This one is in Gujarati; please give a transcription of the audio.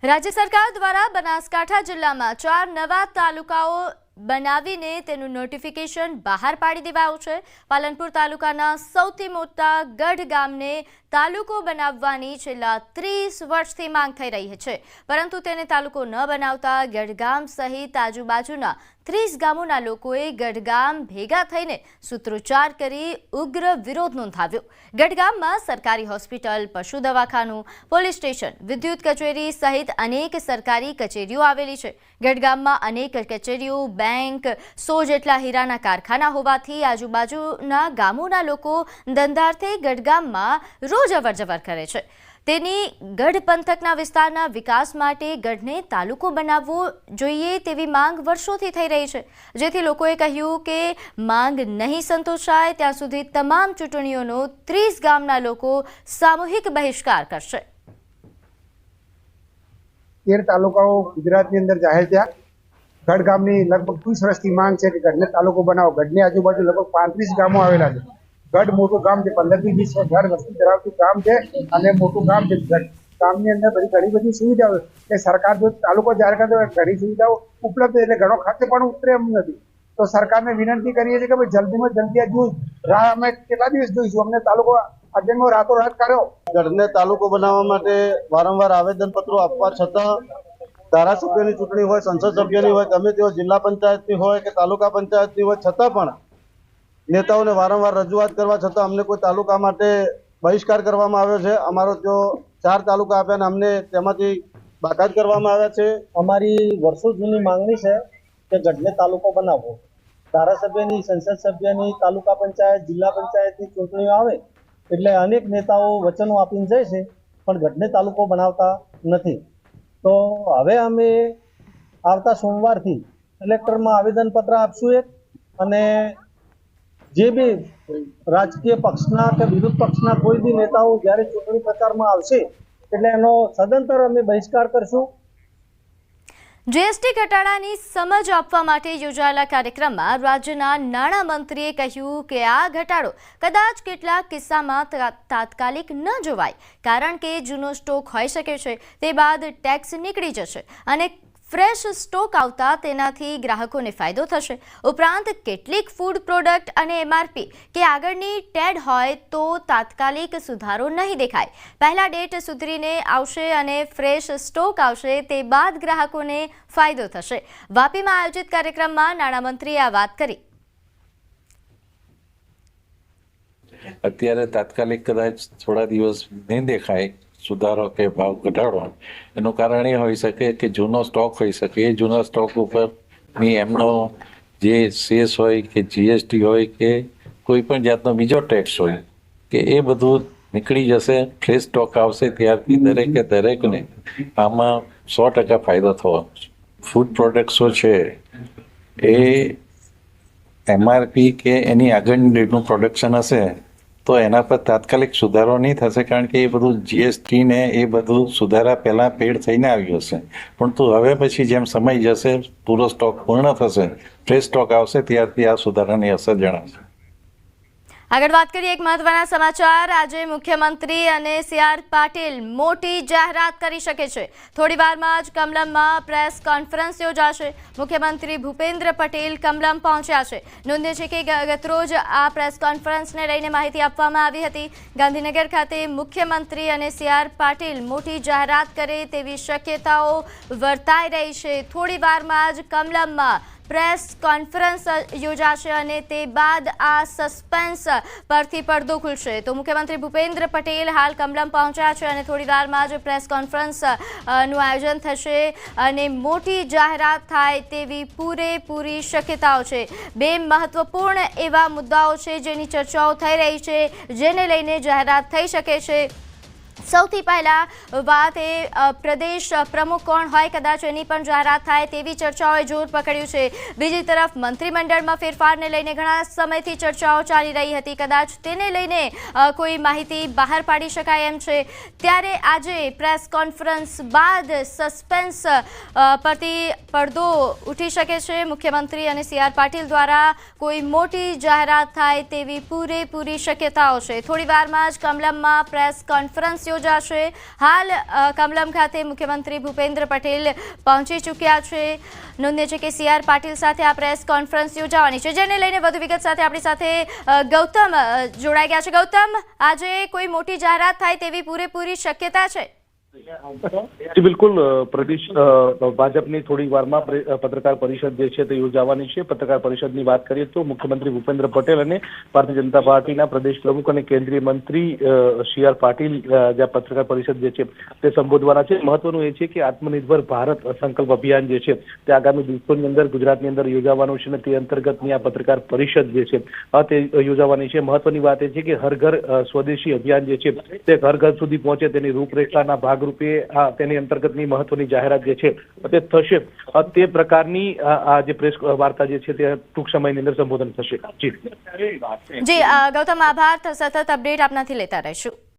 રાજ્ય સરકાર દ્વારા બનાસકાંઠા જિલ્લામાં 4 નવા તાલુકાઓ બનાવીને તેનું નોટિફિકેશન બહાર પાડી દેવાયું છે। પાલનપુર તાલુકાના સૌથી મોટા ગઢ ગામને તાલુકો બનાવવાની છેલ્લા 30 વર્ષથી માંગ થઈ રહી છે, પરંતુ તેને તાલુકો ન બનાવતા ગઢગામ સહિત આજુબાજુના 30 ગામોના લોકોએ ગઢગામ ભેગા થઈને સૂત્રોચ્ચાર કરી ઉગ્ર વિરોધ નોંધાવ્યો। ગઢગામમાં સરકારી હોસ્પિટલ, પશુ દવાખાનું, પોલીસ સ્ટેશન, વિદ્યુત કચેરી સહિત અનેક સરકારી કચેરીઓ આવેલી છે। ગઢગામમાં અનેક કચેરીઓ, બેંક, 100 જેટલા હીરાના કારખાના હોવાથી આજુબાજુના ગામોના લોકો ધંધાર્થે ગઢગામમાં રોજ અવરજવર કરે છે। તેની ગઢ પંથકના વિસ્તારના વિકાસ માટે ગઢને તાલુકો બનાવવો જોઈએ તેવી માંગ વર્ષોથી થઈ રહી છે, જેથી લોકોએ કહ્યું કે માંગ નહીં સંતોષાય ત્યાં સુધી તમામ ચૂંટણીઓનો 30 ગામના લોકો સામૂહિક બહિષ્કાર કરશે। 13 તાલુકાઓ ગુજરાતની અંદર જાહેર થયા। ગઢ ગામની લગભગ 30 વર્ષથી માંગ છે કે ગઢને તાલુકો બનાવો। ગઢની આજુબાજુ લગભગ 35 ગામો આવેલા છે। ગઢ મોટું ગામ છે, 15 થી 20 ઘર વસ્તી ધરાવતું ગામ છે અને મોટું ગામ છે। ગઢ ગામની અંદર ઘણી બધી સુવિધાઓ છે। સરકાર જો તાલુકો જાહેર કરે તો ઘણી સુવિધાઓ ઉપલબ્ધ છે, એટલે ઘણો ખર્ચ પણ ઉતરે એમ નથી। તો સરકારને વિનંતી કરીએ છીએ કે ભાઈ જલ્દીમાં જલ્દી આ જોઈ રાહ અમે કેટલા દિવસ જોઈશું, અમને તાલુકો અર્જન્ટમાં રાતોરાત કર્યો। ગઢને તાલુકો બનાવવા માટે વારંવાર આવેદનપત્રો આપવા છતાં ધારાસભ્યની ચૂંટણી હોય, સંસદ સભ્યની હોય, ગમે તે જિલ્લા પંચાયતની હોય કે તાલુકા પંચાયતની હોય, છતાં પણ નેતાઓને વારંવાર રજૂઆત કરવા છતાં અમને કોઈ તાલુકા માટે બહિષ્કાર કરવામાં આવ્યો છે। અમારો જો 4 તાલુકા આપ્યા ને અમને તેમાંથી બાકાત કરવામાં આવ્યા છે। અમારી વર્ષો જૂની માંગણી છે કે ગઢને તાલુકો બનાવવો। ધારાસભ્યની, સંસદ સભ્યની, તાલુકા પંચાયત, જિલ્લા પંચાયતની ચૂંટણીઓ આવે એટલે અનેક નેતાઓ વચનો આપીને જાય છે, પણ ગઢને તાલુકો બનાવતા નથી। તો હવે અમે આવતા સોમવારથી કલેક્ટરમાં આવેદનપત્ર આપશું એક, અને જે બી રાજકીય પક્ષના કે વિરોધ પક્ષના કોઈ બી નેતાઓ જ્યારે ચૂંટણી પ્રચારમાં આવશે એટલે એનો સદંતર અમે બહિષ્કાર કરશું। જીએસટી ઘટાડાની સમજ આપવા માટે યોજાયેલા કાર્યક્રમમાં રાજ્યના નાણામંત્રીએ કહ્યું કે આ ઘટાડો કદાચ કેટલાક કિસ્સામાં તાત્કાલિક ન જોવાય, કારણ કે જૂનો સ્ટોક હોઈ શકે છે, તે બાદ ટેક્સ નીકળી જશે અને ફ્રેશ સ્ટોક આવતા તેનાથી ગ્રાહકોને ફાયદો થશે। ઉપરાંત કેટલીક ફૂડ પ્રોડક્ટ અને એમઆરપી કે આગળની ટેડ હોય તો તાત્કાલિક સુધારો નહીં દેખાય, પહેલા ડેટ સુધરીને આવશે અને ફ્રેશ સ્ટોક આવશે, તે બાદ ગ્રાહકોને ફાયદો થશે। વાપીમાં આયોજિત કાર્યક્રમમાં નાણામંત્રીએ આ વાત કરી। અત્યારે તાત્કાલિક કદાચ થોડા દિવસ નહીં દેખાય સુધારો કે ભાવ ઘટાડો, એનું કારણ એ હોઈ શકે કે જૂનો સ્ટોક હોઈ શકે, એ જૂના સ્ટોક ઉપરની એમનો જે સેસ હોય કે જીએસટી હોય કે કોઈ પણ જાતનો બીજો ટેક્સ હોય કે એ બધું નીકળી જશે। ફ્રેશ સ્ટોક આવશે ત્યારથી દરેકે દરેકને આમાં 100% ફાયદો થવાનો છે। ફૂડ પ્રોડક્ટ્સો છે એ એમઆરપી કે એની આગળની ડેટનું પ્રોડક્શન હશે તો એના પર તાત્કાલિક સુધારો નહીં થશે, કારણ કે એ બધું જીએસટી ને એ બધું સુધારા પહેલાં પેડ થઈને આવ્યું હશે, પરંતુ હવે પછી જેમ સમય જશે, પૂરો સ્ટોક પૂર્ણ થશે, ફ્રેશ સ્ટોક આવશે, ત્યારથી આ સુધારાની અસર જણાશે। આગળ વાત કરીએ એક મહત્વના સમાચાર। આજે મુખ્યમંત્રી અને CR પાટીલ મોટી જાહેરાત કરી શકે છે। થોડી વારમાં જ કમલમમાં પ્રેસ કોન્ફરન્સ યોજાશે। મુખ્યમંત્રી ભૂપેન્દ્ર પટેલ કમલમ પહોંચ્યા છે। નોંધે છે કે ગતરોજ આ પ્રેસ કોન્ફરન્સને લઈને માહિતી આપવામાં આવી હતી। ગાંધીનગર ખાતે મુખ્યમંત્રી અને CR પાટીલ મોટી જાહેરાત કરે તેવી શક્યતાઓ વર્તાઈ રહી છે। થોડી વારમાં જ કમલમમાં પ્રેસ કોન્ફરન્સ યોજાશે અને તે બાદ આ સસ્પેન્સ પરથી પડદો ખુલશે। તો મુખ્યમંત્રી ભૂપેન્દ્ર પટેલ હાલ કમલમ પહોંચ્યા છે અને થોડી વારમાં જ પ્રેસ કોન્ફરન્સ નું આયોજન થશે અને મોટી જાહેરાત થાય તેવી પૂરેપૂરી શક્યતાઓ છે। 2 મહત્વપૂર્ણ એવા મુદ્દાઓ છે જેની ચર્ચાઓ થઈ રહી છે, જેને લઈને જાહેરાત થઈ શકે છે। સૌથી પહેલા વાત એ પ્રદેશ પ્રમુખ કોણ હોય, કદાચ એની પણ જાહેરાત થાય તેવી ચર્ચાઓએ જોર પકડ્યું છે। બીજી તરફ મંત્રીમંડળમાં ફેરફારને લઈને ઘણા સમયથી ચર્ચાઓ ચાલી રહી હતી, કદાચ તેને લઈને કોઈ માહિતી બહાર પાડી શકાય એમ છે। ત્યારે આજે પ્રેસ કોન્ફરન્સ બાદ સસ્પેન્સ પરથી પડદો ઉઠી શકે છે। મુખ્યમંત્રી અને CR પાટીલ દ્વારા કોઈ મોટી જાહેરાત થાય તેવી પૂરેપૂરી શક્યતાઓ છે। થોડી વારમાં જ કમલમમાં પ્રેસ કોન્ફરન્સ યોજાશે। હાલ કમલમ ખાતે મુખ્યમંત્રી ભૂપેન્દ્ર પટેલ પહોંચી ચૂક્યા છે। નોંધનીય છે કે CR પાટીલ સાથે આ પ્રેસ કોન્ફરન્સ યોજાવાની છે, જેને લઈને વધુ વિગત સાથે આપણી સાથે ગૌતમ જોડાઈ ગયા છે। ગૌતમ, આજે કોઈ મોટી જાહેરાત થાય તેવી પૂરેપૂરી શક્યતા છે? જી બિલકુલ, પ્રદેશ ભાજપની થોડી વારમાં પત્રકાર પરિષદ જે છે તે યોજાવાની છે। પત્રકાર પરિષદની વાત કરીએ તો મુખ્યમંત્રી ભૂપેન્દ્ર પટેલ અને ભારતીય જનતા પાર્ટીના પ્રદેશ પ્રમુખ અને કેન્દ્રીય મંત્રી CR પાટીલ જ્યાં પત્રકાર પરિષદ જે છે તે સંબોધવાના છે। મહત્વનું એ છે કે આત્મનિર્ભર ભારત સંકલ્પ અભિયાન જે છે તે આગામી દિવસોની અંદર ગુજરાતની અંદર યોજાવાનું છે અને તે અંતર્ગતની આ પત્રકાર પરિષદ જે છે તે યોજાવાની છે। મહત્વની વાત એ છે કે હર ઘર સ્વદેશી અભિયાન જે છે તે ઘર ઘર સુધી પહોંચે તેની રૂપરેખાના ભાગરૂપે તેની અંતર્ગતની મહત્વની જાહેરાત જે છે તે થશે। તે પ્રકારની આ જે પ્રેસ વાર્તા જે છે તે ટૂંક સમયની અંદર સંબોધન થશે। જી ગૌતમ, આભાર, સતત અપડેટ આપનાથી લેતા રહીશું।